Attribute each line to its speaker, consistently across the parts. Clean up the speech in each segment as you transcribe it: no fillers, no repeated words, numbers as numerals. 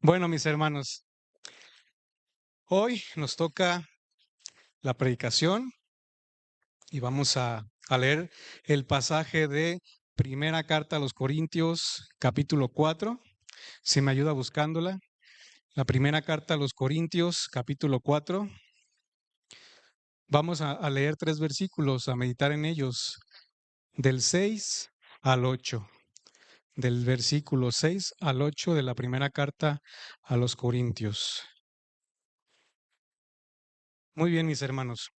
Speaker 1: Bueno, mis hermanos, hoy nos toca la predicación y vamos a leer el pasaje de Primera Carta a los Corintios, capítulo 4. Si me ayuda buscándola. La Primera Carta a los Corintios, capítulo 4. Vamos a leer 3 versículos, a meditar en ellos, del 6 al 8. Del versículo 6 al 8 de la Primera Carta a los Corintios. Muy bien, mis hermanos.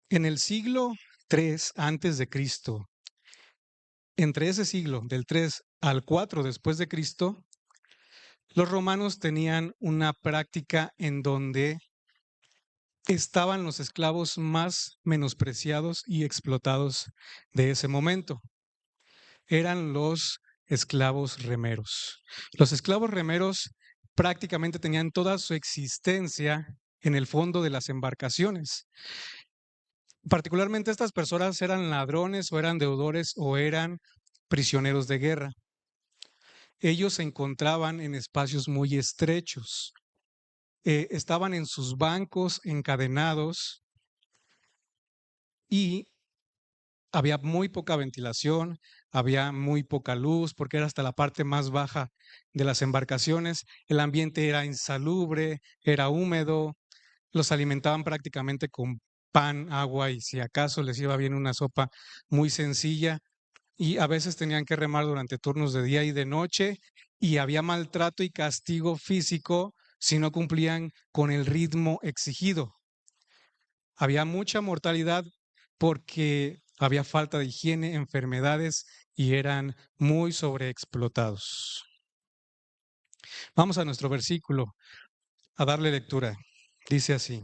Speaker 1: En el siglo 3 antes de Cristo, entre ese siglo, del 3 al 4 después de Cristo, los romanos tenían una práctica en donde estaban los esclavos más menospreciados y explotados de ese momento. Eran los esclavos remeros. Los esclavos remeros prácticamente tenían toda su existencia en el fondo de las embarcaciones. Particularmente estas personas eran ladrones o eran deudores o eran prisioneros de guerra. Ellos se encontraban en espacios muy estrechos, estaban en sus bancos encadenados y había muy poca ventilación, había muy poca luz porque era hasta la parte más baja de las embarcaciones. El ambiente era insalubre, era húmedo, los alimentaban prácticamente con pan, agua y si acaso les iba bien una sopa muy sencilla. Y a veces tenían que remar durante turnos de día y de noche y había maltrato y castigo físico si no cumplían con el ritmo exigido. Había mucha mortalidad porque había falta de higiene, enfermedades y eran muy sobreexplotados. Vamos a nuestro versículo, a darle lectura. Dice así: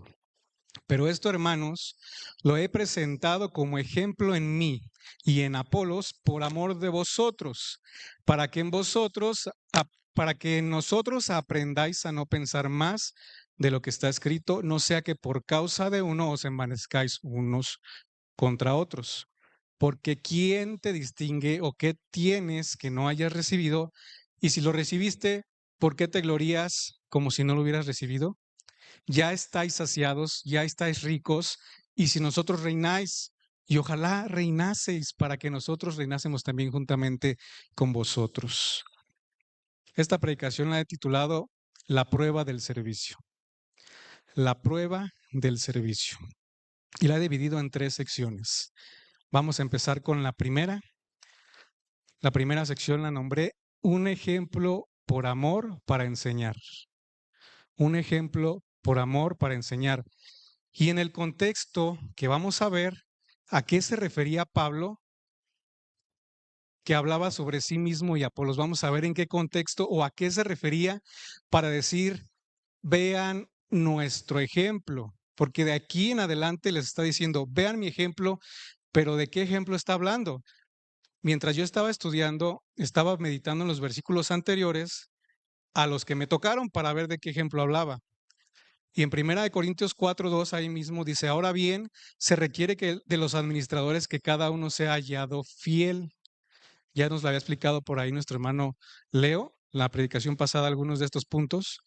Speaker 1: pero esto, hermanos, lo he presentado como ejemplo en mí y en Apolos por amor de vosotros, para que en nosotros aprendáis a no pensar más de lo que está escrito, no sea que por causa de uno os envanezcáis unos contra otros. Porque ¿quién te distingue o qué tienes que no hayas recibido? Y si lo recibiste, ¿por qué te glorías como si no lo hubieras recibido? Ya estáis saciados, ya estáis ricos, y si nosotros reináis, y ojalá reinaseis para que nosotros reinásemos también juntamente con vosotros. Esta predicación la he titulado La prueba del servicio. La prueba del servicio. Y la he dividido en 3 secciones. Vamos a empezar con la primera. La primera sección la nombré Un ejemplo por amor para enseñar. Un ejemplo por amor para enseñar. Y en el contexto que vamos a ver, ¿a qué se refería Pablo que hablaba sobre sí mismo y Apolos? Vamos a ver en qué contexto o a qué se refería para decir, vean nuestro ejemplo, porque de aquí en adelante les está diciendo, vean mi ejemplo, pero ¿de qué ejemplo está hablando? Mientras yo estaba estudiando, estaba meditando en los versículos anteriores a los que me tocaron para ver de qué ejemplo hablaba. Y en 1 Corintios 4:2 ahí mismo dice, ahora bien, se requiere que de los administradores que cada uno sea hallado fiel. Ya nos lo había explicado por ahí nuestro hermano Leo, la predicación pasada, algunos de estos puntos.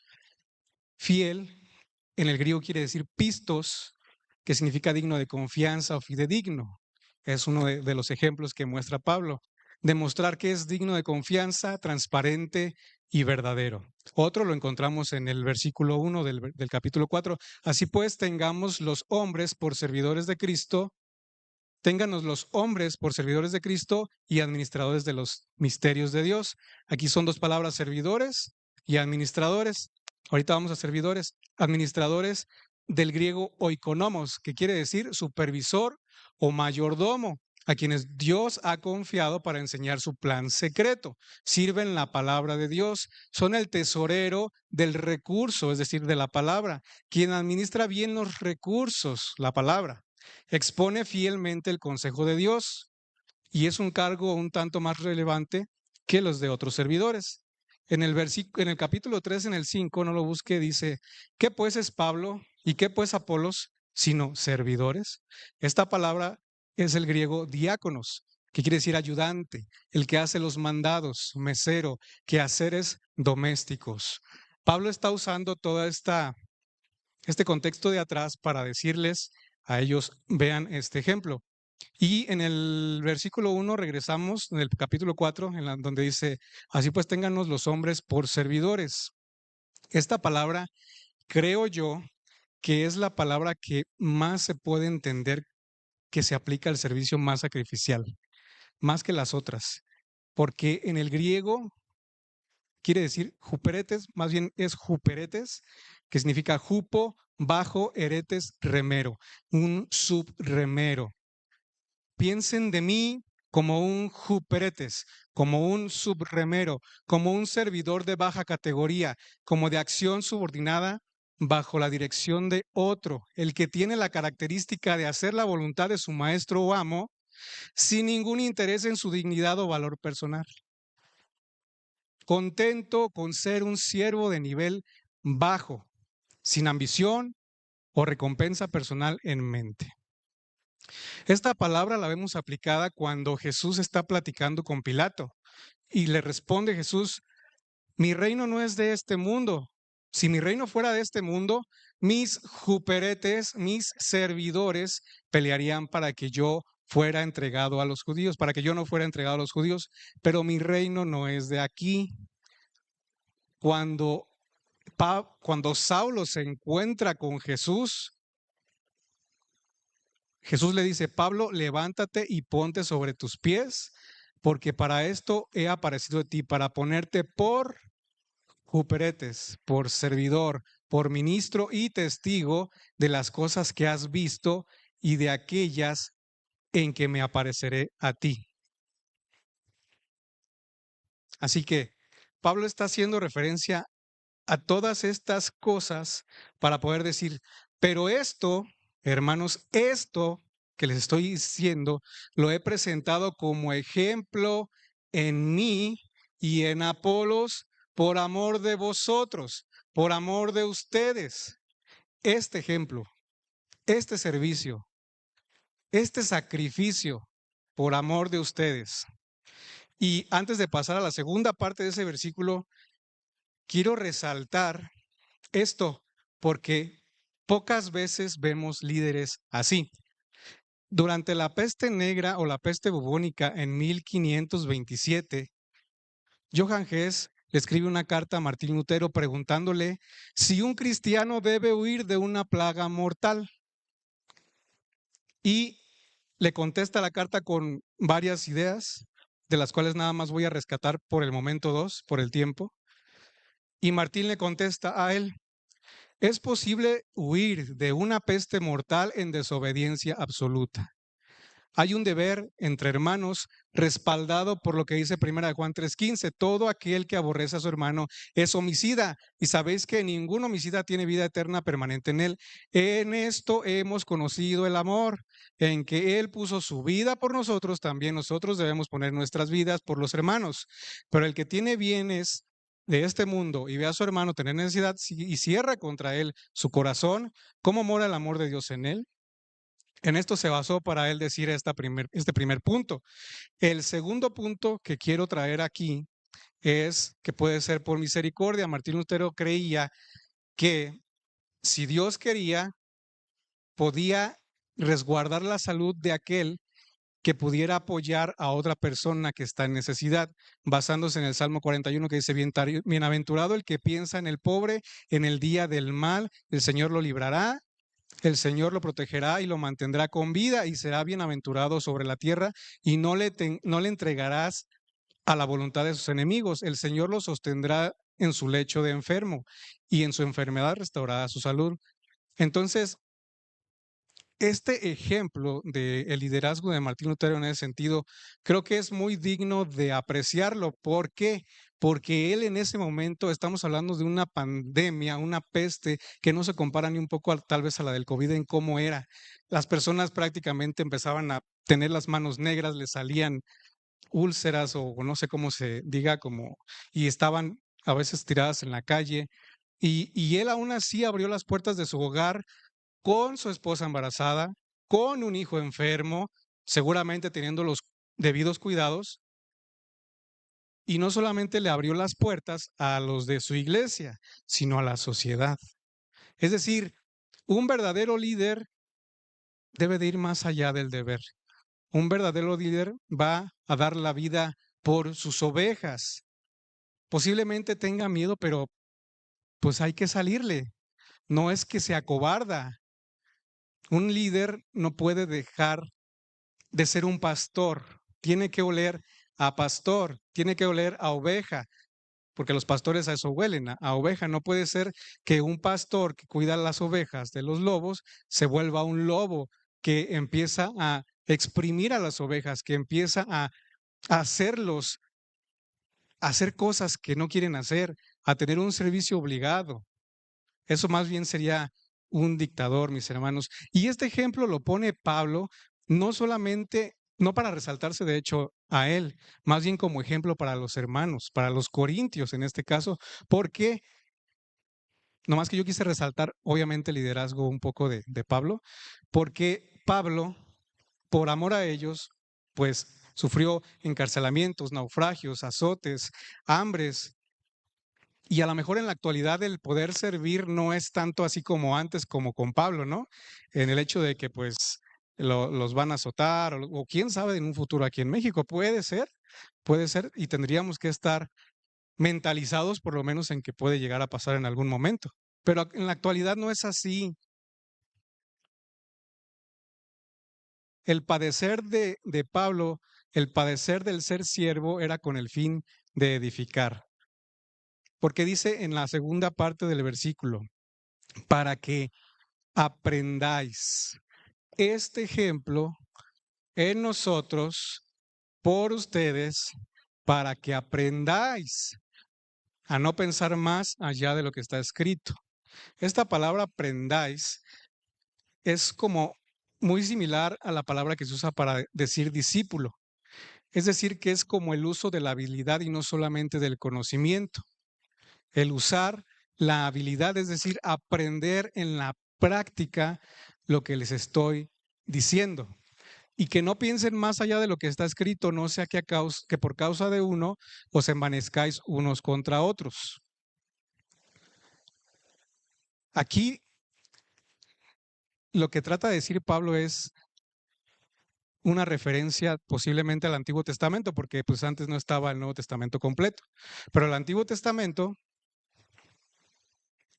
Speaker 1: Fiel, en el griego quiere decir pistos, que significa digno de confianza o fidedigno. Es uno de los ejemplos que muestra Pablo. Demostrar que es digno de confianza, transparente y verdadero. Otro lo encontramos en el versículo 1 del capítulo 4. Así pues, tengamos los hombres por servidores de Cristo, ténganos los hombres por servidores de Cristo y administradores de los misterios de Dios. Aquí son 2 palabras, servidores y administradores. Ahorita vamos a servidores, administradores del griego oikonomos, que quiere decir supervisor o mayordomo, a quienes Dios ha confiado para enseñar su plan secreto. Sirven la palabra de Dios, son el tesorero del recurso, es decir, de la palabra, quien administra bien los recursos, la palabra. Expone fielmente el consejo de Dios y es un cargo un tanto más relevante que los de otros servidores. En el capítulo 3, en el 5, no lo busque, dice, ¿qué pues es Pablo y qué pues Apolos, sino servidores? Esta palabra es el griego diáconos, que quiere decir ayudante, el que hace los mandados, mesero, quehaceres domésticos. Pablo está usando todo este contexto de atrás para decirles a ellos, vean este ejemplo. Y en el versículo 1 regresamos, en el capítulo 4, donde dice, así pues téngannos los hombres por servidores. Esta palabra, creo yo, que es la palabra que más se puede entender que se aplica al servicio más sacrificial, más que las otras, porque en el griego quiere decir juperetes, más bien es juperetes, que significa jupo, bajo, eretes, remero, un subremero. Piensen de mí como un juperetes, como un subremero, como un servidor de baja categoría, como de acción subordinada bajo la dirección de otro, el que tiene la característica de hacer la voluntad de su maestro o amo sin ningún interés en su dignidad o valor personal. Contento con ser un siervo de nivel bajo, sin ambición o recompensa personal en mente. Esta palabra la vemos aplicada cuando Jesús está platicando con Pilato y le responde Jesús, mi reino no es de este mundo. Si mi reino fuera de este mundo, mis juperetes, mis servidores pelearían para que yo fuera entregado a los judíos, para que yo no fuera entregado a los judíos, pero mi reino no es de aquí. Cuando Saulo se encuentra con Jesús, Jesús le dice, Pablo, levántate y ponte sobre tus pies, porque para esto he aparecido de ti, para ponerte por juperetes, por servidor, por ministro y testigo de las cosas que has visto y de aquellas en que me apareceré a ti. Así que Pablo está haciendo referencia a todas estas cosas para poder decir, pero esto, hermanos, esto que les estoy diciendo, lo he presentado como ejemplo en mí y en Apolos por amor de vosotros, por amor de ustedes. Este ejemplo, este servicio, este sacrificio por amor de ustedes. Y antes de pasar a la segunda parte de ese versículo, quiero resaltar esto porque pocas veces vemos líderes así. Durante la peste negra o la peste bubónica en 1527, Johann Hess le escribe una carta a Martín Lutero preguntándole si un cristiano debe huir de una plaga mortal. Y le contesta la carta con varias ideas, de las cuales nada más voy a rescatar por el momento dos, por el tiempo. Y Martín le contesta a él, es posible huir de una peste mortal en desobediencia absoluta. Hay un deber entre hermanos respaldado por lo que dice 1 Juan 3:15. Todo aquel que aborrece a su hermano es homicida. Y sabéis que ningún homicida tiene vida eterna permanente en él. En esto hemos conocido el amor, en que él puso su vida por nosotros, también nosotros debemos poner nuestras vidas por los hermanos. Pero el que tiene bienes de este mundo y ve a su hermano tener necesidad y cierra contra él su corazón, ¿cómo mora el amor de Dios en él? En esto se basó para él decir este primer punto. El segundo punto que quiero traer aquí es que puede ser por misericordia. Martín Lutero creía que si Dios quería, podía resguardar la salud de aquel que pudiera apoyar a otra persona que está en necesidad, basándose en el Salmo 41 que dice, bienaventurado el que piensa en el pobre en el día del mal, el Señor lo librará. El Señor lo protegerá y lo mantendrá con vida y será bienaventurado sobre la tierra y no le entregarás a la voluntad de sus enemigos. El Señor lo sostendrá en su lecho de enfermo y en su enfermedad restaurará su salud. Entonces, este ejemplo del liderazgo de Martín Lutero en ese sentido, creo que es muy digno de apreciarlo. ¿Por qué? Porque él en ese momento, estamos hablando de una pandemia, una peste que no se compara ni un poco tal vez a la del COVID en cómo era. Las personas prácticamente empezaban a tener las manos negras, les salían úlceras o no sé cómo se diga, y estaban a veces tiradas en la calle. Y él aún así abrió las puertas de su hogar con su esposa embarazada, con un hijo enfermo, seguramente teniendo debidos cuidados y no solamente le abrió las puertas a los de su iglesia, sino a la sociedad. Es decir, un verdadero líder debe de ir más allá del deber. Un verdadero líder va a dar la vida por sus ovejas. Posiblemente tenga miedo, pero pues hay que salirle. No es que se acobarda. Un líder no puede dejar de ser un pastor. Tiene que oler a pastor, tiene que oler a oveja, porque los pastores a eso huelen, a oveja. No puede ser que un pastor que cuida las ovejas de los lobos se vuelva un lobo que empieza a exprimir a las ovejas, que empieza a hacerlos, a hacer cosas que no quieren hacer, a tener un servicio obligado. Eso más bien sería un dictador, mis hermanos. Y este ejemplo lo pone Pablo no solamente, no para resaltarse de hecho a él, más bien como ejemplo para los hermanos, para los corintios en este caso, porque, nomás que yo quise resaltar obviamente el liderazgo un poco de Pablo, porque Pablo, por amor a ellos, pues sufrió encarcelamientos, naufragios, azotes, hambres, y a lo mejor en la actualidad el poder servir no es tanto así como antes, como con Pablo, ¿no? En el hecho de que pues los van a azotar o quién sabe en un futuro aquí en México. Puede ser, y tendríamos que estar mentalizados por lo menos en que puede llegar a pasar en algún momento. Pero en la actualidad no es así. El padecer de Pablo, el padecer del ser siervo era con el fin de edificar. Porque dice en la segunda parte del versículo, para que aprendáis este ejemplo en nosotros, por ustedes, para que aprendáis a no pensar más allá de lo que está escrito. Esta palabra aprendáis es como muy similar a la palabra que se usa para decir discípulo. Es decir, que es como el uso de la habilidad y no solamente del conocimiento. El usar la habilidad, es decir, aprender en la práctica lo que les estoy diciendo. Y que no piensen más allá de lo que está escrito, no sea que por causa de uno os envanezcáis unos contra otros. Aquí lo que trata de decir Pablo es una referencia posiblemente al Antiguo Testamento, porque pues antes no estaba el Nuevo Testamento completo. Pero el Antiguo Testamento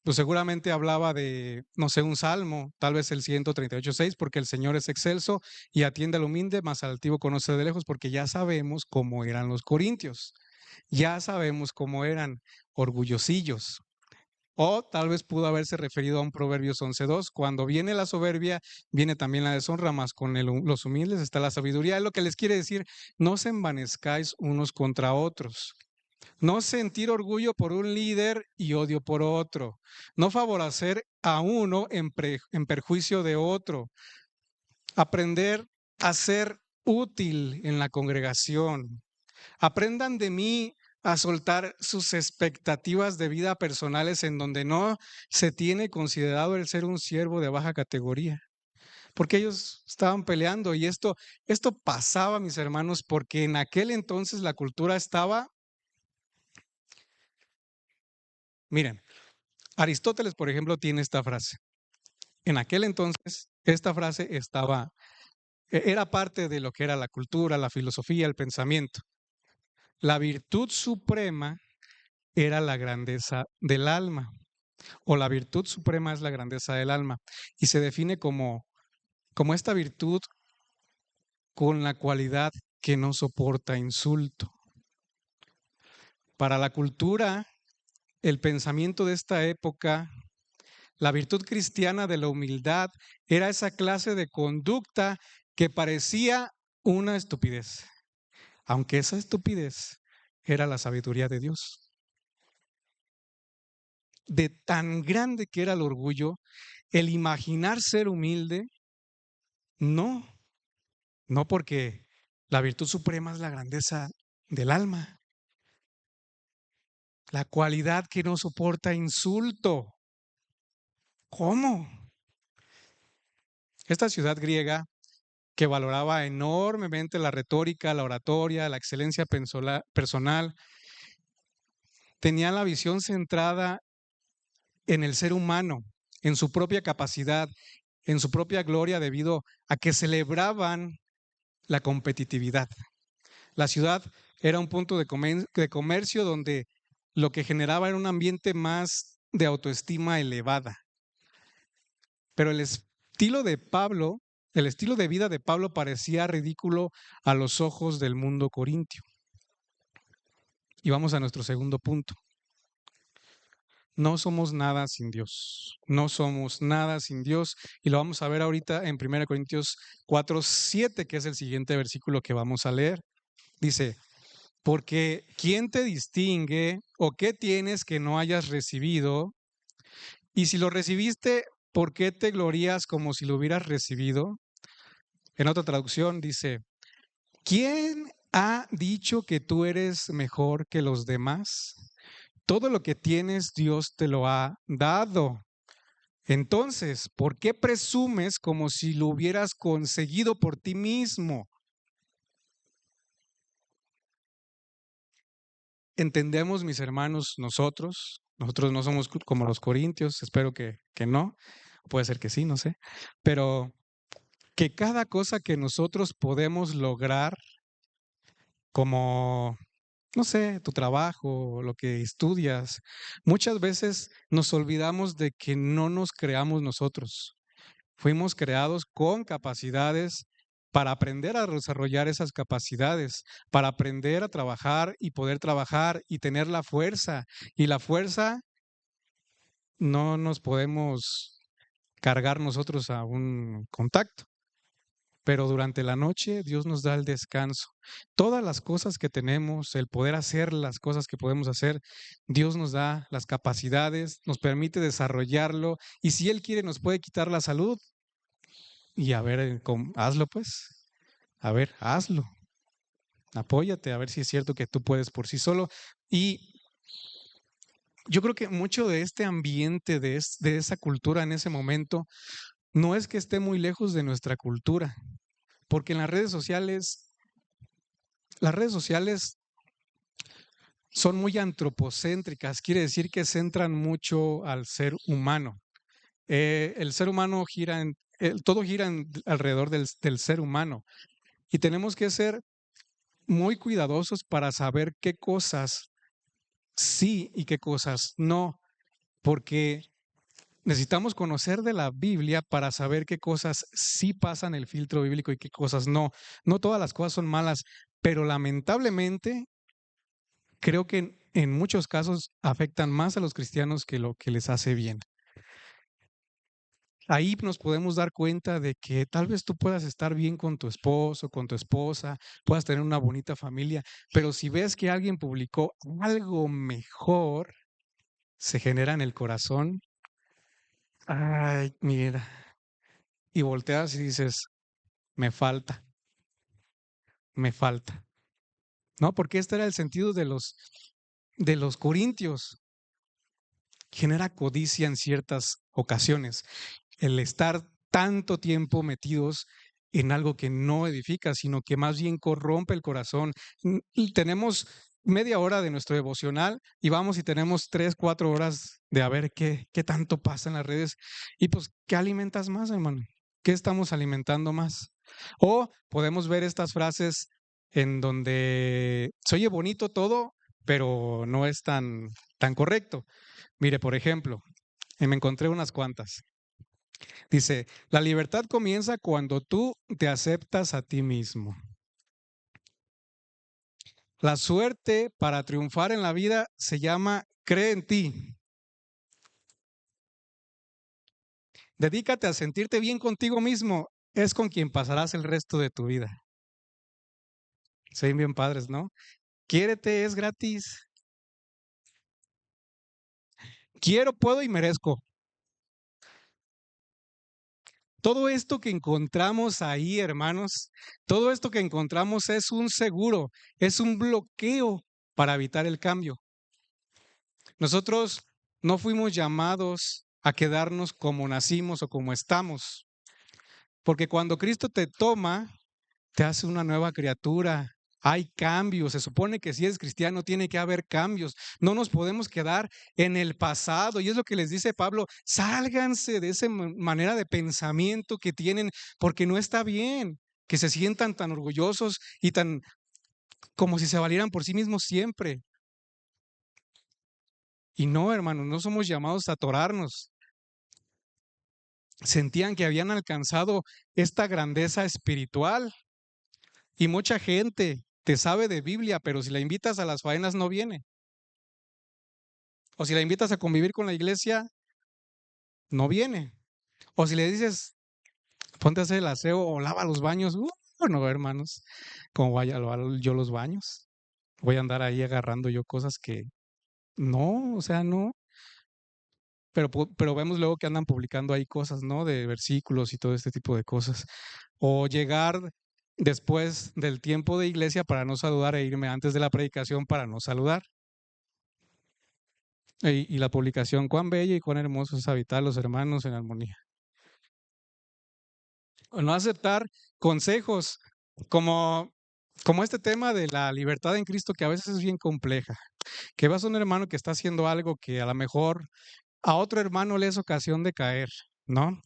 Speaker 1: pues seguramente hablaba de, no sé, un salmo, tal vez el 138:6, porque el Señor es excelso y atiende al humilde, mas al altivo conoce de lejos, porque ya sabemos cómo eran los corintios, ya sabemos cómo eran orgullosillos. O tal vez pudo haberse referido a un Proverbios 11:2, cuando viene la soberbia, viene también la deshonra, mas con los humildes está la sabiduría. Es lo que les quiere decir, no se envanezcáis unos contra otros. No sentir orgullo por un líder y odio por otro. No favorecer a uno en perjuicio de otro. Aprender a ser útil en la congregación. Aprendan de mí a soltar sus expectativas de vida personales en donde no se tiene considerado el ser un siervo de baja categoría. Porque ellos estaban peleando y esto pasaba, mis hermanos, porque en aquel entonces la cultura estaba, miren, Aristóteles, por ejemplo, tiene esta frase. En aquel entonces, esta frase era parte de lo que era la cultura, la filosofía, el pensamiento. La virtud suprema era la grandeza del alma, o la virtud suprema es la grandeza del alma, y se define como esta virtud con la cualidad que no soporta insulto. Para la cultura, el pensamiento de esta época, la virtud cristiana de la humildad era esa clase de conducta que parecía una estupidez, aunque esa estupidez era la sabiduría de Dios. De tan grande que era el orgullo, el imaginar ser humilde, no, no porque la virtud suprema es la grandeza del alma, la cualidad que no soporta insulto. ¿Cómo? Esta ciudad griega que valoraba enormemente la retórica, la oratoria, la excelencia personal. Tenía la visión centrada en el ser humano, en su propia capacidad, en su propia gloria, debido a que celebraban la competitividad. La ciudad era un punto de comercio donde lo que generaba era un ambiente más de autoestima elevada. Pero el estilo de Pablo, el estilo de vida de Pablo parecía ridículo a los ojos del mundo corintio. Y vamos a nuestro segundo punto. No somos nada sin Dios. No somos nada sin Dios. Y lo vamos a ver ahorita en 1 Corintios 4:7, que es el siguiente versículo que vamos a leer. Dice, porque ¿quién te distingue o qué tienes que no hayas recibido? Y si lo recibiste, ¿por qué te glorías como si lo hubieras recibido? En otra traducción dice, ¿quién ha dicho que tú eres mejor que los demás? Todo lo que tienes, Dios te lo ha dado. Entonces, ¿por qué presumes como si lo hubieras conseguido por ti mismo? Entendemos, mis hermanos, nosotros no somos como los corintios, espero que no, puede ser que sí, no sé, pero que cada cosa que nosotros podemos lograr, como, no sé, tu trabajo, lo que estudias, muchas veces nos olvidamos de que no nos creamos nosotros. Fuimos creados con capacidades para aprender a desarrollar esas capacidades, para aprender a trabajar y poder trabajar y tener la fuerza. Y la fuerza no nos podemos cargar nosotros a un contacto, pero durante la noche Dios nos da el descanso. Todas las cosas que tenemos, el poder hacer las cosas que podemos hacer, Dios nos da las capacidades, nos permite desarrollarlo y si Él quiere nos puede quitar la salud. Y a ver, hazlo pues, a ver, hazlo, apóyate, a ver si es cierto que tú puedes por sí solo. Y yo creo que mucho de este ambiente, de esa cultura en ese momento, no es que esté muy lejos de nuestra cultura, porque en las redes sociales son muy antropocéntricas, quiere decir que centran mucho al ser humano. El ser humano todo gira alrededor del ser humano y tenemos que ser muy cuidadosos para saber qué cosas sí y qué cosas no, porque necesitamos conocer de la Biblia para saber qué cosas sí pasan el filtro bíblico y qué cosas no. No todas las cosas son malas, pero lamentablemente creo que en muchos casos afectan más a los cristianos que lo que les hace bien. Ahí nos podemos dar cuenta de que tal vez tú puedas estar bien con tu esposo, con tu esposa, puedas tener una bonita familia, pero si ves que alguien publicó algo mejor, se genera en el corazón, ay, mira, y volteas y dices, me falta, me falta. ¿No? Porque este era el sentido de los corintios. Genera codicia en ciertas ocasiones. El estar tanto tiempo metidos en algo que no edifica, sino que más bien corrompe el corazón. Y tenemos media hora de nuestro devocional y vamos y tenemos 3, 4 horas de a ver qué tanto pasa en las redes. Y pues, ¿qué alimentas más, hermano? ¿Qué estamos alimentando más? O podemos ver estas frases en donde se oye bonito todo, pero no es tan correcto. Mire, por ejemplo, me encontré unas cuantas. Dice, la libertad comienza cuando tú te aceptas a ti mismo. La suerte para triunfar en la vida se llama cree en ti. Dedícate a sentirte bien contigo mismo. Es con quien pasarás el resto de tu vida. Soy bien padres, ¿no? Quiérete, es gratis. Quiero, puedo y merezco. Todo esto que encontramos ahí, hermanos, todo esto que encontramos es un seguro, es un bloqueo para evitar el cambio. Nosotros no fuimos llamados a quedarnos como nacimos o como estamos. Porque cuando Cristo te toma, te hace una nueva criatura. Hay cambios. Se supone que si eres cristiano tiene que haber cambios. No nos podemos quedar en el pasado. Y es lo que les dice Pablo, sálganse de esa manera de pensamiento que tienen, porque no está bien que se sientan tan orgullosos y tan como si se valieran por sí mismos siempre. Y no, hermanos, no somos llamados a atorarnos. Sentían que habían alcanzado esta grandeza espiritual. Y mucha gente te sabe de Biblia, pero si la invitas a las faenas no viene. O si la invitas a convivir con la iglesia, no viene. O si le dices, ponte a hacer el aseo o lava los baños, no, hermanos, como vaya a lavar yo los baños. Voy a andar ahí agarrando yo cosas que no, o sea, no. Pero vemos luego que andan publicando ahí cosas, ¿no? De versículos y todo este tipo de cosas. O llegar después del tiempo de iglesia para no saludar e irme antes de la predicación para no saludar. Y la publicación, cuán bello y cuán hermoso es habitar los hermanos en armonía. O no aceptar consejos como este tema de la libertad en Cristo, que a veces es bien compleja. Que vas a un hermano que está haciendo algo que a lo mejor a otro hermano le es ocasión de caer, ¿no?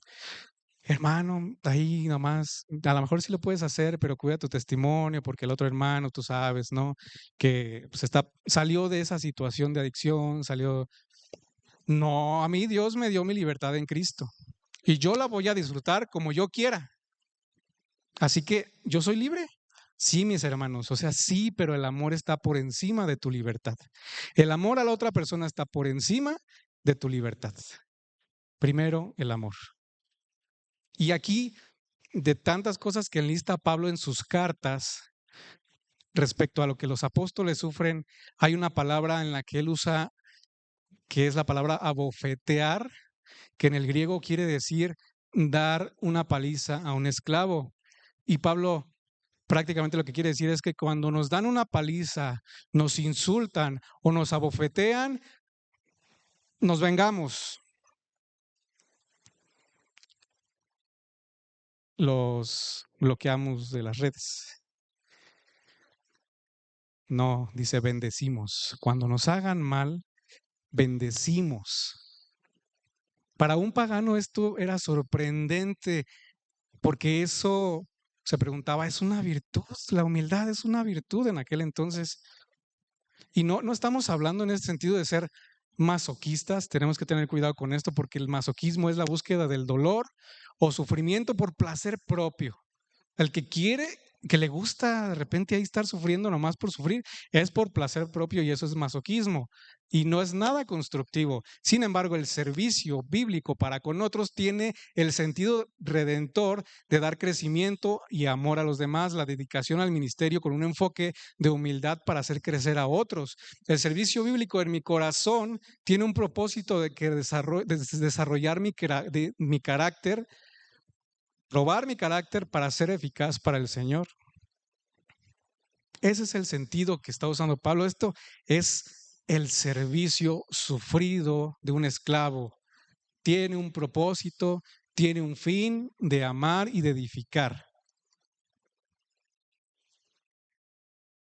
Speaker 1: Hermano, ahí nomás, a lo mejor sí lo puedes hacer, pero cuida tu testimonio, porque el otro hermano, tú sabes, ¿no? Que pues salió de esa situación de adicción, salió. No, a mí Dios me dio mi libertad en Cristo y yo la voy a disfrutar como yo quiera. Así que yo soy libre. Sí, mis hermanos, o sea, sí, pero el amor está por encima de tu libertad. El amor a la otra persona está por encima de tu libertad. Primero, el amor. Y aquí, de tantas cosas que enlista Pablo en sus cartas respecto a lo que los apóstoles sufren, hay una palabra en la que él usa, que es la palabra abofetear, que en el griego quiere decir dar una paliza a un esclavo. Y Pablo prácticamente lo que quiere decir es que cuando nos dan una paliza, nos insultan o nos abofetean, nos vengamos. Los bloqueamos de las redes. No, dice bendecimos. Cuando nos hagan mal, bendecimos. Para un pagano esto era sorprendente porque eso se preguntaba, ¿es una virtud? La humildad es una virtud en aquel entonces. Y no estamos hablando en ese sentido de ser masoquistas, tenemos que tener cuidado con esto porque el masoquismo es la búsqueda del dolor o sufrimiento por placer propio. El que quiere, que le gusta de repente ahí estar sufriendo nomás por sufrir, es por placer propio y eso es masoquismo y no es nada constructivo. Sin embargo, el servicio bíblico para con otros tiene el sentido redentor de dar crecimiento y amor a los demás, la dedicación al ministerio con un enfoque de humildad para hacer crecer a otros. El servicio bíblico en mi corazón tiene un propósito de desarrollar mi carácter, probar mi carácter para ser eficaz para el Señor. Ese es el sentido que está usando Pablo. Esto es el servicio sufrido de un esclavo. Tiene un propósito, tiene un fin de amar y de edificar.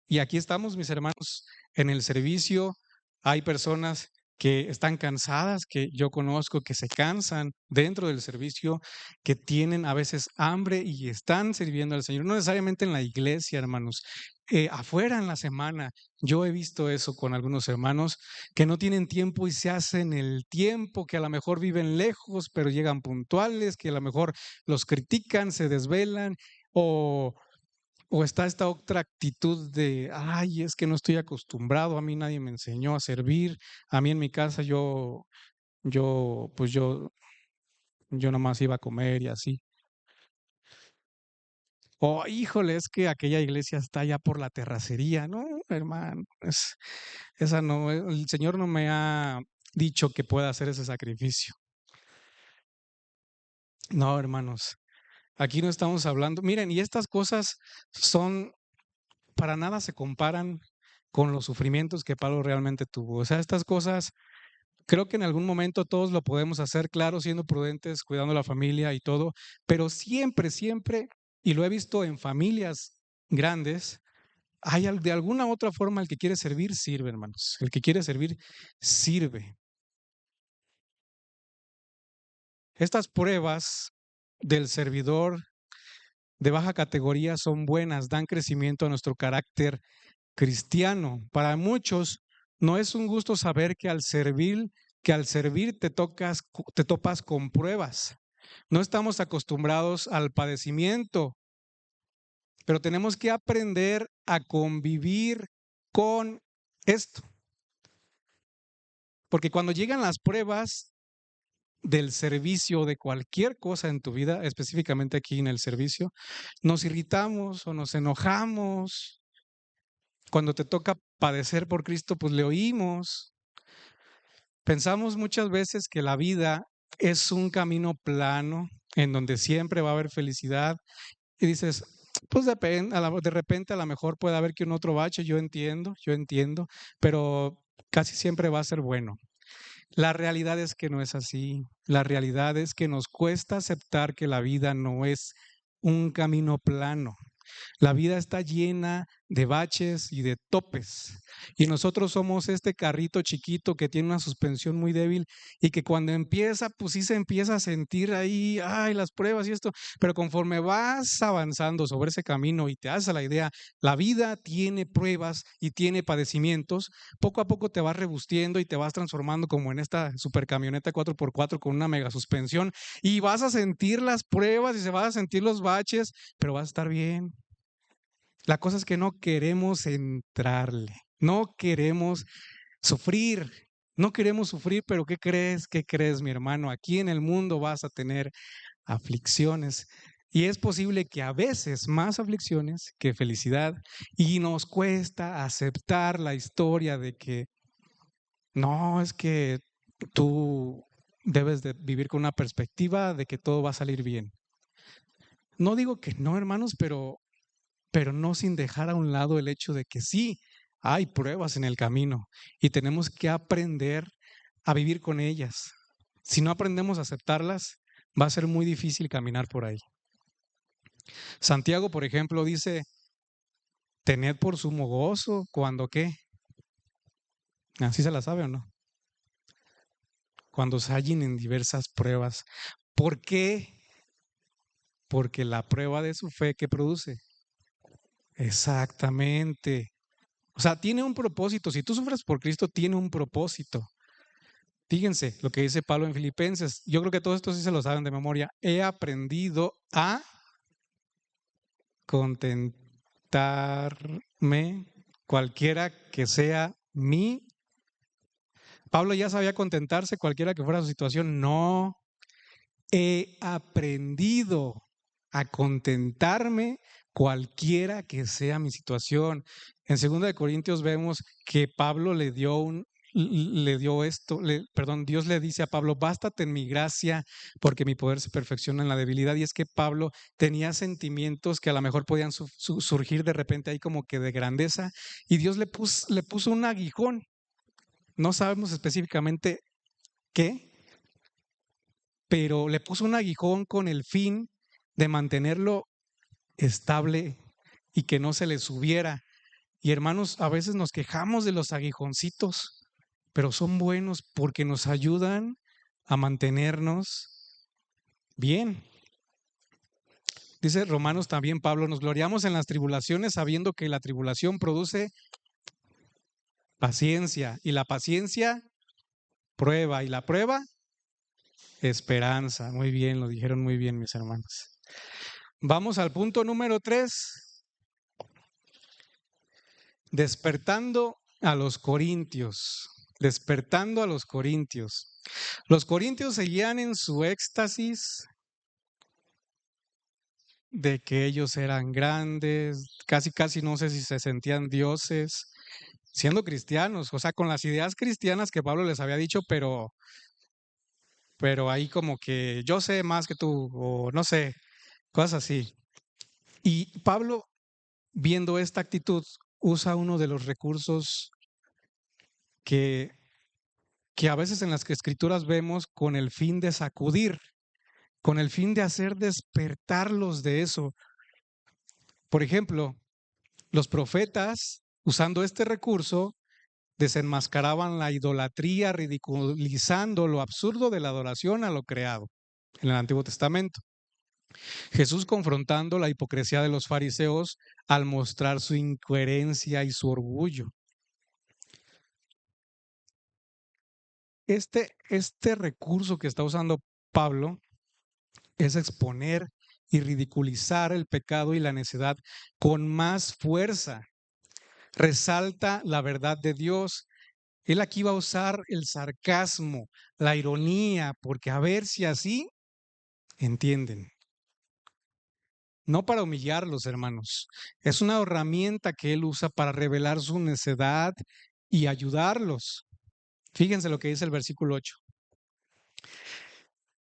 Speaker 1: Y aquí estamos, mis hermanos, en el servicio. Hay personas que están cansadas, que yo conozco, que se cansan dentro del servicio, que tienen a veces hambre y están sirviendo al Señor. No necesariamente en la iglesia, hermanos, afuera en la semana. Yo he visto eso con algunos hermanos que no tienen tiempo y se hacen el tiempo, que a lo mejor viven lejos, pero llegan puntuales, que a lo mejor los critican, se desvelan o está esta otra actitud de, ay, es que no estoy acostumbrado, a mí nadie me enseñó a servir, a mí en mi casa pues yo nomás iba a comer y así. O, híjole, es que aquella iglesia está allá por la terracería. No, hermano, esa no, el Señor no me ha dicho que pueda hacer ese sacrificio. No, hermanos, aquí no estamos hablando. Miren, y estas cosas para nada se comparan con los sufrimientos que Pablo realmente tuvo. O sea, estas cosas Creo que en algún momento todos lo podemos hacer, claro, siendo prudentes, cuidando a la familia y todo, pero siempre, siempre, y lo he visto en familias grandes, de alguna otra forma el que quiere servir, sirve, hermanos. El que quiere servir, sirve. Estas pruebas del servidor de baja categoría son buenas, dan crecimiento a nuestro carácter cristiano. Para muchos no es un gusto saber que al servir te topas con pruebas. No estamos acostumbrados al padecimiento, pero tenemos que aprender a convivir con esto. Porque cuando llegan las pruebas del servicio, de cualquier cosa en tu vida, específicamente aquí en el servicio, nos irritamos o nos enojamos. Cuando te toca padecer por Cristo, pues le oímos. Pensamos muchas veces que la vida es un camino plano en donde siempre va a haber felicidad y dices, pues depende, de repente a lo mejor puede haber que un otro bache, yo entiendo, pero casi siempre va a ser bueno. La realidad es que no es así. La realidad es que nos cuesta aceptar que la vida no es un camino plano. La vida está llena de baches y de topes. Y nosotros somos este carrito chiquito que tiene una suspensión muy débil y que cuando empieza, pues sí se empieza a sentir ahí, ay, las pruebas y esto. Pero conforme vas avanzando sobre ese camino y te haces la idea, la vida tiene pruebas y tiene padecimientos, poco a poco te vas rebustiendo y te vas transformando como en esta super camioneta 4x4 con una mega suspensión y vas a sentir las pruebas y se van a sentir los baches, pero vas a estar bien. La cosa es que no queremos entrarle, no queremos sufrir, no queremos sufrir, pero ¿qué crees? ¿Qué crees, mi hermano? Aquí en el mundo vas a tener aflicciones y es posible que a veces más aflicciones que felicidad y nos cuesta aceptar la historia de que no, es que tú debes de vivir con una perspectiva de que todo va a salir bien. No digo que no, hermanos, pero no sin dejar a un lado el hecho de que sí, hay pruebas en el camino y tenemos que aprender a vivir con ellas. Si no aprendemos a aceptarlas, va a ser muy difícil caminar por ahí. Santiago, por ejemplo, dice, tened por sumo gozo cuando qué. Así se la sabe o no. Cuando se hallen en diversas pruebas. ¿Por qué? Porque la prueba de su fe que produce. Exactamente. O sea, tiene un propósito. Si tú sufres por Cristo, tiene un propósito. Fíjense lo que dice Pablo en Filipenses. Yo creo que todo esto sí se lo saben de memoria. He aprendido a contentarme cualquiera que sea mi. Pablo ya sabía contentarse cualquiera que fuera su situación. No, he aprendido a contentarme cualquiera que sea mi situación. En 2 Corintios vemos que Pablo le dio esto, perdón, Dios le dice a Pablo, bástate en mi gracia porque mi poder se perfecciona en la debilidad. Y es que Pablo tenía sentimientos que a lo mejor podían surgir de repente ahí como que de grandeza y Dios le puso un aguijón. No sabemos específicamente qué, pero le puso un aguijón con el fin de mantenerlo estable y que no se le subiera. Y hermanos, a veces nos quejamos de los aguijoncitos, pero son buenos porque nos ayudan a mantenernos bien. Dice Romanos también, Pablo, nos gloriamos en las tribulaciones sabiendo que la tribulación produce paciencia y la paciencia prueba y la prueba esperanza. Muy bien, lo dijeron muy bien mis hermanos. Vamos al punto número 3. Despertando a los corintios. Despertando a los corintios. Los corintios seguían en su éxtasis de que ellos eran grandes, casi no sé si se sentían dioses, siendo cristianos, o sea, con las ideas cristianas que Pablo les había dicho, pero ahí como que yo sé más que tú, o no sé, cosas así. Y Pablo, viendo esta actitud, usa uno de los recursos que que a veces en las escrituras vemos con el fin de sacudir, con el fin de hacer despertarlos de eso. Por ejemplo, los profetas, usando este recurso, desenmascaraban la idolatría, ridiculizando lo absurdo de la adoración a lo creado en el Antiguo Testamento. Jesús confrontando la hipocresía de los fariseos al mostrar su incoherencia y su orgullo. Este recurso que está usando Pablo es exponer y ridiculizar el pecado y la necedad con más fuerza. Resalta la verdad de Dios. Él aquí va a usar el sarcasmo, la ironía, porque a ver si así entienden. No para humillarlos, hermanos. Es una herramienta que él usa para revelar su necedad y ayudarlos. Fíjense lo que dice el versículo 8.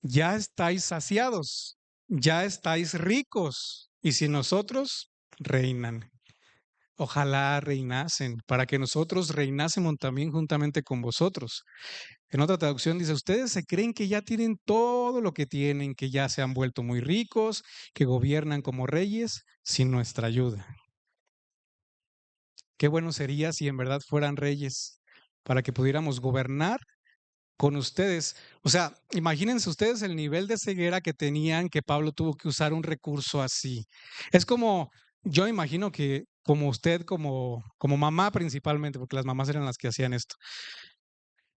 Speaker 1: Ya estáis saciados, ya estáis ricos, y si nosotros reinan. Ojalá reinasen, para que nosotros reinásemos también juntamente con vosotros. En otra traducción dice, ustedes se creen que ya tienen todo lo que tienen, que ya se han vuelto muy ricos, que gobiernan como reyes sin nuestra ayuda. Qué bueno sería si en verdad fueran reyes, para que pudiéramos gobernar con ustedes. O sea, imagínense ustedes el nivel de ceguera que tenían, que Pablo tuvo que usar un recurso así. Es como, yo imagino que como usted, como mamá principalmente, porque las mamás eran las que hacían esto,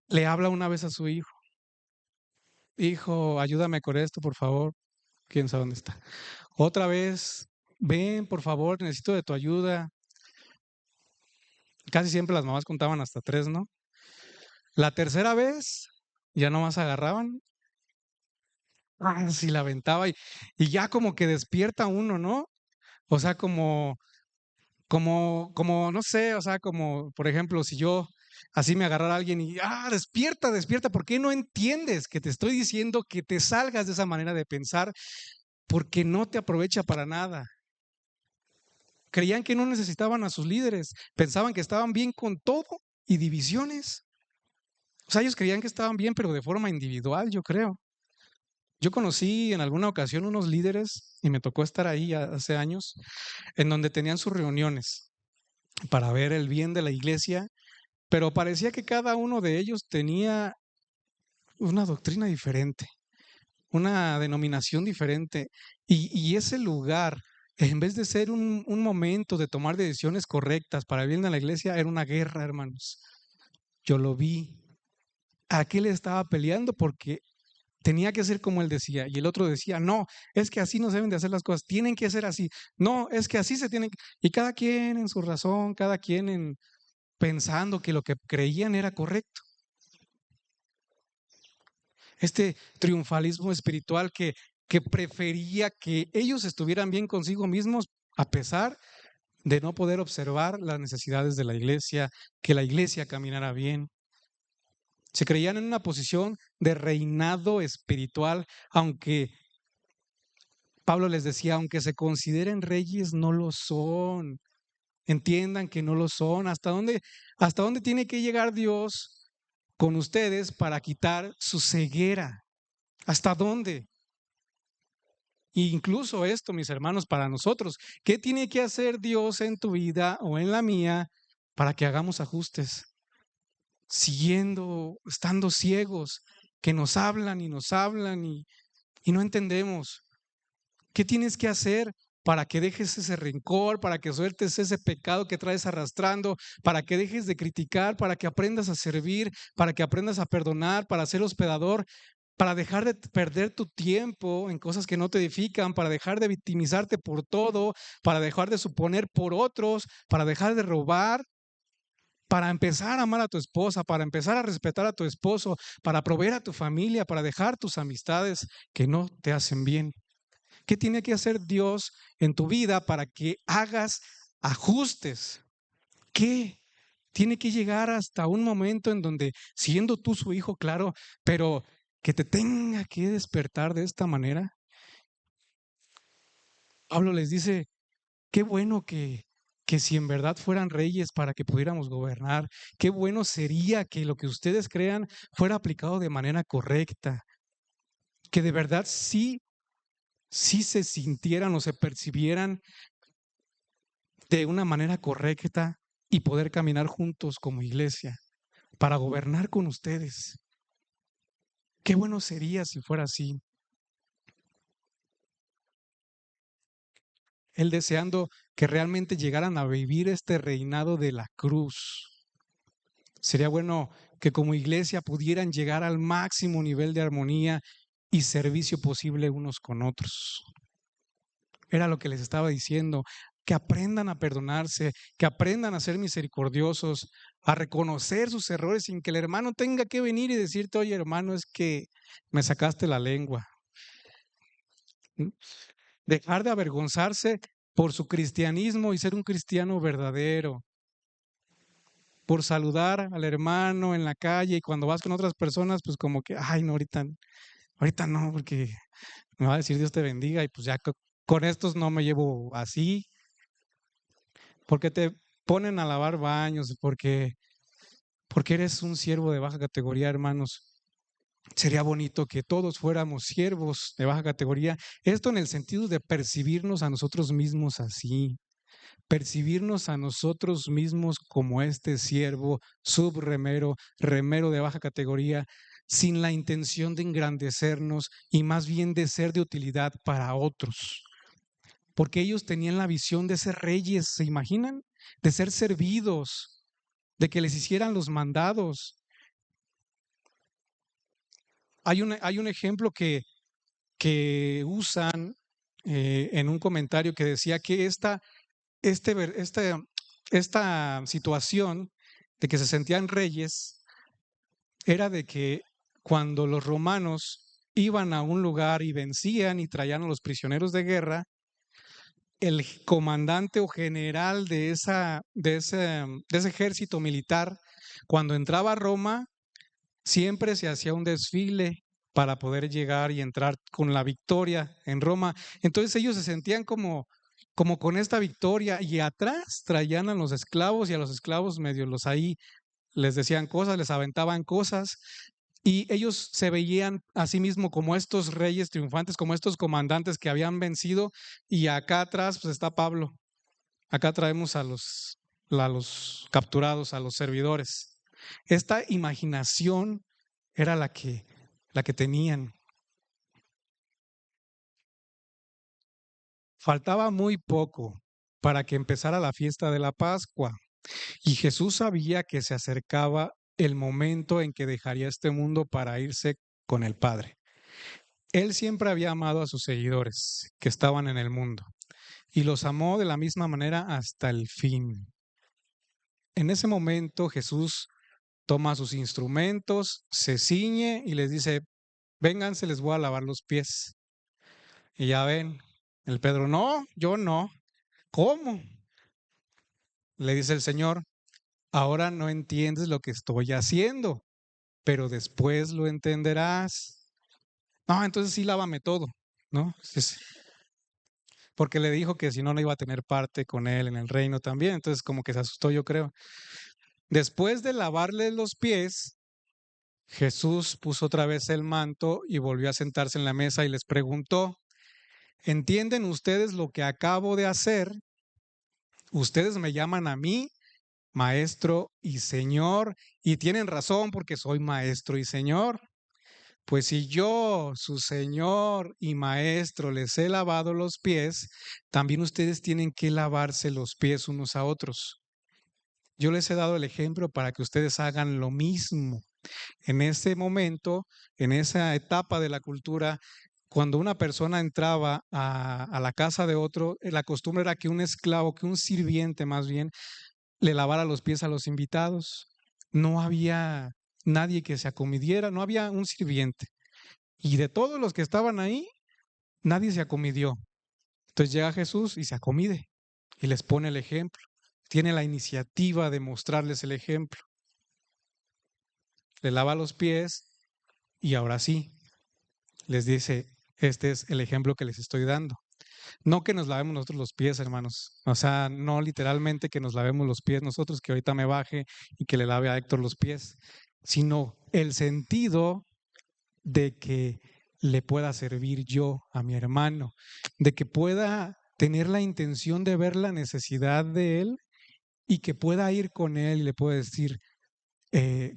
Speaker 1: le habla una vez a su hijo, hijo, ayúdame con esto, por favor. ¿Quién sabe dónde está? Otra vez, ven, por favor, necesito de tu ayuda. Casi siempre las mamás contaban hasta 3, ¿no? La tercera vez, ya nomás agarraban, sí la aventaba y ya como que despierta uno, ¿no? O sea, no sé, o sea, como, por ejemplo, si yo así me agarrara a alguien y, despierta, despierta, ¿por qué no entiendes que te estoy diciendo que te salgas de esa manera de pensar? Porque no te aprovecha para nada. Creían que no necesitaban a sus líderes, pensaban que estaban bien con todo y divisiones. O sea, ellos creían que estaban bien, pero de forma individual, yo creo. Yo conocí en alguna ocasión unos líderes, y me tocó estar ahí hace años, en donde tenían sus reuniones para ver el bien de la iglesia, pero parecía que cada uno de ellos tenía una doctrina diferente, una denominación diferente, y ese lugar, en vez de ser un momento de tomar decisiones correctas para el bien de la iglesia, era una guerra, hermanos. Yo lo vi. Aquel estaba peleando porque tenía que ser como él decía, y el otro decía, no, es que así no se deben de hacer las cosas, tienen que ser así, no, es que así se tienen que... Y cada quien en su razón, cada quien pensando que lo que creían era correcto. Este triunfalismo espiritual que prefería que ellos estuvieran bien consigo mismos a pesar de no poder observar las necesidades de la iglesia, que la iglesia caminara bien. Se creían en una posición de reinado espiritual, aunque Pablo les decía, aunque se consideren reyes, no lo son. Entiendan que no lo son. Hasta dónde tiene que llegar Dios con ustedes para quitar su ceguera? ¿Hasta dónde? E incluso esto, mis hermanos, para nosotros, ¿qué tiene que hacer Dios en tu vida o en la mía para que hagamos ajustes? Estando ciegos, que nos hablan y no entendemos. ¿Qué tienes que hacer para que dejes ese rencor, para que sueltes ese pecado que traes arrastrando, para que dejes de criticar, para que aprendas a servir, para que aprendas a perdonar, para ser hospedador, para dejar de perder tu tiempo en cosas que no te edifican, para dejar de victimizarte por todo, para dejar de suponer por otros, para dejar de robar, para empezar a amar a tu esposa, para empezar a respetar a tu esposo, para proveer a tu familia, para dejar tus amistades que no te hacen bien? ¿Qué tiene que hacer Dios en tu vida para que hagas ajustes? ¿Qué? Tiene que llegar hasta un momento en donde, siendo tú su hijo, claro, pero que te tenga que despertar de esta manera. Pablo les dice, qué bueno que que si en verdad fueran reyes para que pudiéramos gobernar, qué bueno sería que lo que ustedes crean fuera aplicado de manera correcta, que de verdad sí se sintieran o se percibieran de una manera correcta y poder caminar juntos como iglesia para gobernar con ustedes. Qué bueno sería si fuera así. Él deseando que realmente llegaran a vivir este reinado de la cruz. Sería bueno que como iglesia pudieran llegar al máximo nivel de armonía y servicio posible unos con otros. Era lo que les estaba diciendo, que aprendan a perdonarse, que aprendan a ser misericordiosos, a reconocer sus errores sin que el hermano tenga que venir y decirte, oye hermano, es que me sacaste la lengua. Dejar de avergonzarse por su cristianismo y ser un cristiano verdadero, por saludar al hermano en la calle y cuando vas con otras personas, pues como que, ay, no, ahorita no, porque me va a decir Dios te bendiga y pues ya con estos no me llevo así, porque te ponen a lavar baños, porque eres un siervo de baja categoría, hermanos. Sería bonito que todos fuéramos siervos de baja categoría, esto en el sentido de percibirnos a nosotros mismos así, percibirnos a nosotros mismos como este siervo, subremero, remero de baja categoría, sin la intención de engrandecernos y más bien de ser de utilidad para otros. Porque ellos tenían la visión de ser reyes, ¿se imaginan? De ser servidos, de que les hicieran los mandados. Hay un ejemplo que usan en un comentario que decía que esta situación de que se sentían reyes era de que cuando los romanos iban a un lugar y vencían y traían a los prisioneros de guerra, el comandante o general de ese ejército militar, cuando entraba a Roma, siempre se hacía un desfile para poder llegar y entrar con la victoria en Roma. Entonces ellos se sentían como con esta victoria y atrás traían a los esclavos y a los esclavos medio los ahí les decían cosas, les aventaban cosas y ellos se veían a sí mismos como estos reyes triunfantes, como estos comandantes que habían vencido y acá atrás pues está Pablo. Acá traemos a los capturados, a los servidores. Esta imaginación era la que tenían. Faltaba muy poco para que empezara la fiesta de la Pascua y Jesús sabía que se acercaba el momento en que dejaría este mundo para irse con el Padre. Él siempre había amado a sus seguidores que estaban en el mundo y los amó de la misma manera hasta el fin. En ese momento Jesús toma sus instrumentos, se ciñe y les dice, vénganse, les voy a lavar los pies. Y ya ven, el Pedro, no, yo no. ¿Cómo? Le dice el Señor, ahora no entiendes lo que estoy haciendo, pero después lo entenderás. No, entonces sí lávame todo, ¿no? Porque le dijo que si no, no iba a tener parte con él en el reino también, entonces como que se asustó, yo creo. Después de lavarle los pies, Jesús puso otra vez el manto y volvió a sentarse en la mesa y les preguntó, ¿entienden ustedes lo que acabo de hacer? Ustedes me llaman a mí maestro y señor y tienen razón porque soy maestro y señor. Pues si yo, su señor y maestro, les he lavado los pies, también ustedes tienen que lavarse los pies unos a otros. Yo les he dado el ejemplo para que ustedes hagan lo mismo. En ese momento, en esa etapa de la cultura, cuando una persona entraba a la casa de otro, la costumbre era que un esclavo, que un sirviente más bien, le lavara los pies a los invitados. No había nadie que se acomidiera, no había un sirviente. Y de todos los que estaban ahí, nadie se acomidió. Entonces llega Jesús y se acomide y les pone el ejemplo. Tiene la iniciativa de mostrarles el ejemplo. Le lava los pies y ahora sí, les dice, este es el ejemplo que les estoy dando. No que nos lavemos nosotros los pies, hermanos. O sea, no literalmente que nos lavemos los pies nosotros, que ahorita me baje y que le lave a Héctor los pies, sino el sentido de que le pueda servir yo a mi hermano, de que pueda tener la intención de ver la necesidad de él y que pueda ir con él y le pueda decir,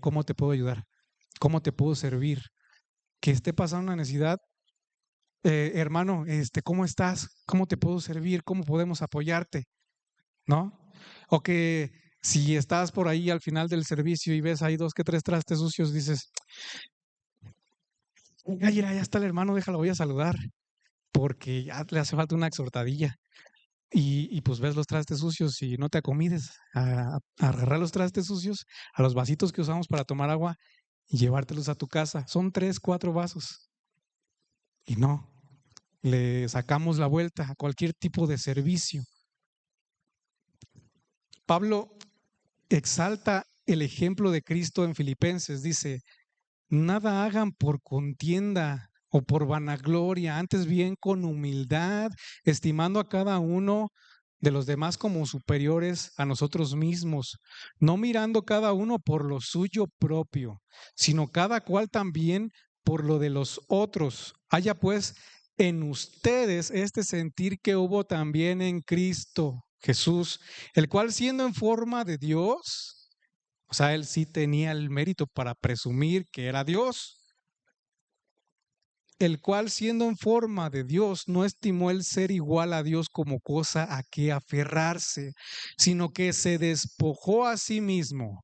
Speaker 1: ¿cómo te puedo ayudar? ¿Cómo te puedo servir? Que esté pasando una necesidad, hermano, ¿cómo estás? ¿Cómo te puedo servir? ¿Cómo podemos apoyarte? ¿No? O que si estás por ahí al final del servicio y ves ahí 2 que 3 trastes sucios, dices, ay, ya está el hermano, déjalo, voy a saludar, porque ya le hace falta una exhortadilla. Y pues ves los trastes sucios y no te acomides a agarrar los trastes sucios, a los vasitos que usamos para tomar agua y llevártelos a tu casa. Son 3, 4 vasos. Y no, le sacamos la vuelta a cualquier tipo de servicio. Pablo exalta el ejemplo de Cristo en Filipenses. Dice, nada hagan por contienda o por vanagloria, antes bien con humildad, estimando a cada uno de los demás como superiores a nosotros mismos, no mirando cada uno por lo suyo propio, sino cada cual también por lo de los otros. Haya pues en ustedes este sentir que hubo también en Cristo Jesús, el cual siendo en forma de Dios, o sea, él sí tenía el mérito para presumir que era Dios, el cual siendo en forma de Dios no estimó el ser igual a Dios como cosa a que aferrarse, sino que se despojó a sí mismo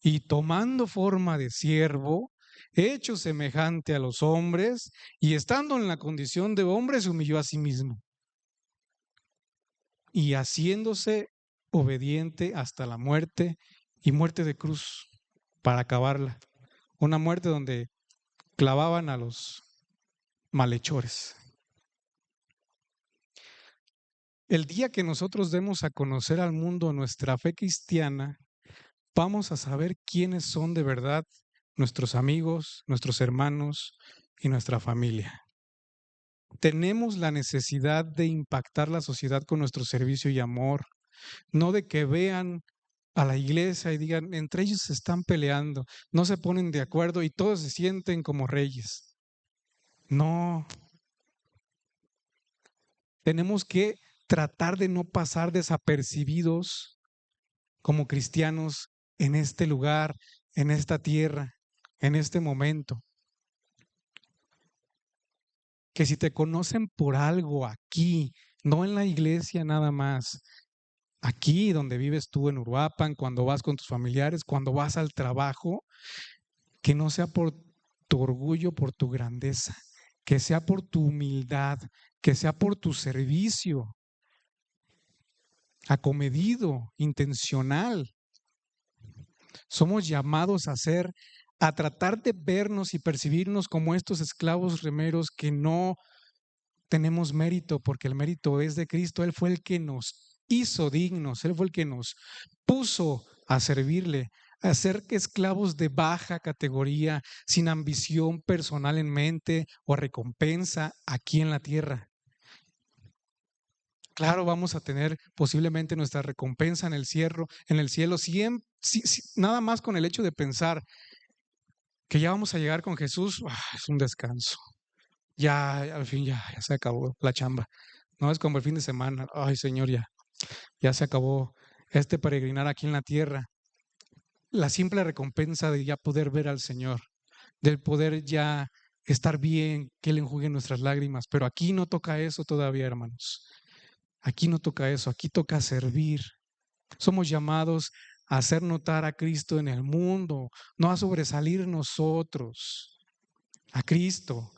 Speaker 1: y tomando forma de siervo, hecho semejante a los hombres, y estando en la condición de hombre, se humilló a sí mismo y haciéndose obediente hasta la muerte y muerte de cruz para acabarla. Una muerte donde clavaban a los malhechores. El día que nosotros demos a conocer al mundo nuestra fe cristiana, vamos a saber quiénes son de verdad nuestros amigos, nuestros hermanos y nuestra familia. Tenemos la necesidad de impactar la sociedad con nuestro servicio y amor, no de que vean a la iglesia y digan, entre ellos se están peleando, no se ponen de acuerdo y todos se sienten como reyes. No, tenemos que tratar de no pasar desapercibidos como cristianos en este lugar, en esta tierra, en este momento. Que si te conocen por algo aquí, no en la iglesia nada más, aquí donde vives tú en Uruapan, cuando vas con tus familiares, cuando vas al trabajo, que no sea por tu orgullo, por tu grandeza, que sea por tu humildad, que sea por tu servicio, acomedido, intencional. Somos llamados a tratar de vernos y percibirnos como estos esclavos remeros que no tenemos mérito, porque el mérito es de Cristo. Él fue el que nos hizo dignos, Él fue el que nos puso a servirle, a ser esclavos de baja categoría, sin ambición personal en mente o recompensa aquí en la tierra. Claro, vamos a tener posiblemente nuestra recompensa en el cielo, nada más con el hecho de pensar que ya vamos a llegar con Jesús, es un descanso. Ya, al fin, ya se acabó la chamba. No es como el fin de semana. Ay, Señor, ya se acabó este peregrinar aquí en la tierra. La simple recompensa de ya poder ver al Señor, del poder ya estar bien, que Él enjugue nuestras lágrimas. Pero aquí no toca eso todavía, hermanos. Aquí no toca eso, aquí toca servir. Somos llamados a hacer notar a Cristo en el mundo, no a sobresalir nosotros, a Cristo,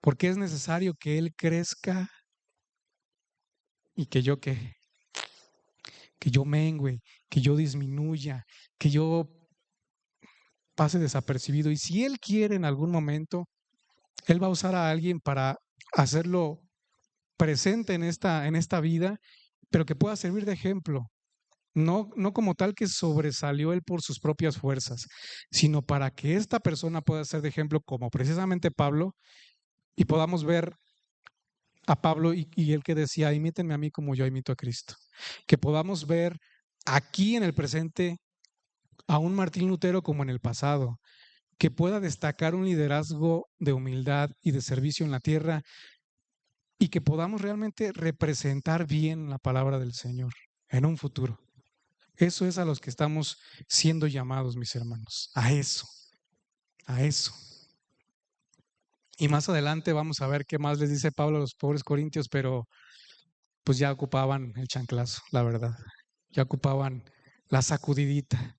Speaker 1: porque es necesario que Él crezca y que yo mengüe, que yo disminuya, que yo pase desapercibido. Y si Él quiere en algún momento, Él va a usar a alguien para hacerlo presente en esta vida, pero que pueda servir de ejemplo. No como tal que sobresalió él por sus propias fuerzas, sino para que esta persona pueda ser de ejemplo como precisamente Pablo y podamos ver a Pablo y él que decía, imítenme a mí como yo imito a Cristo. Que podamos ver aquí en el presente a un Martín Lutero como en el pasado, que pueda destacar un liderazgo de humildad y de servicio en la tierra y que podamos realmente representar bien la palabra del Señor en un futuro. Eso es a los que estamos siendo llamados, mis hermanos, a eso, a eso. Y más adelante vamos a ver qué más les dice Pablo a los pobres corintios, pero pues ya ocupaban el chanclazo, la verdad. Ya ocupaban la sacudidita.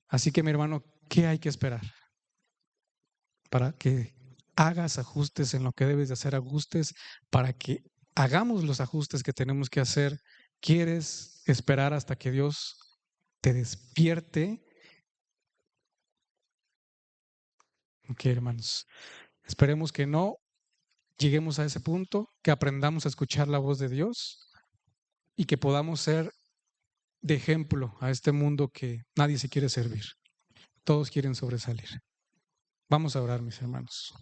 Speaker 1: Así que mi hermano, ¿qué hay que esperar? Para que hagas ajustes en lo que debes de hacer ajustes, para que hagamos los ajustes que tenemos que hacer. ¿Quieres esperar hasta que Dios te despierte? Ok, hermanos. Esperemos que no lleguemos a ese punto, que aprendamos a escuchar la voz de Dios y que podamos ser de ejemplo a este mundo que nadie se quiere servir. Todos quieren sobresalir. Vamos a orar, mis hermanos.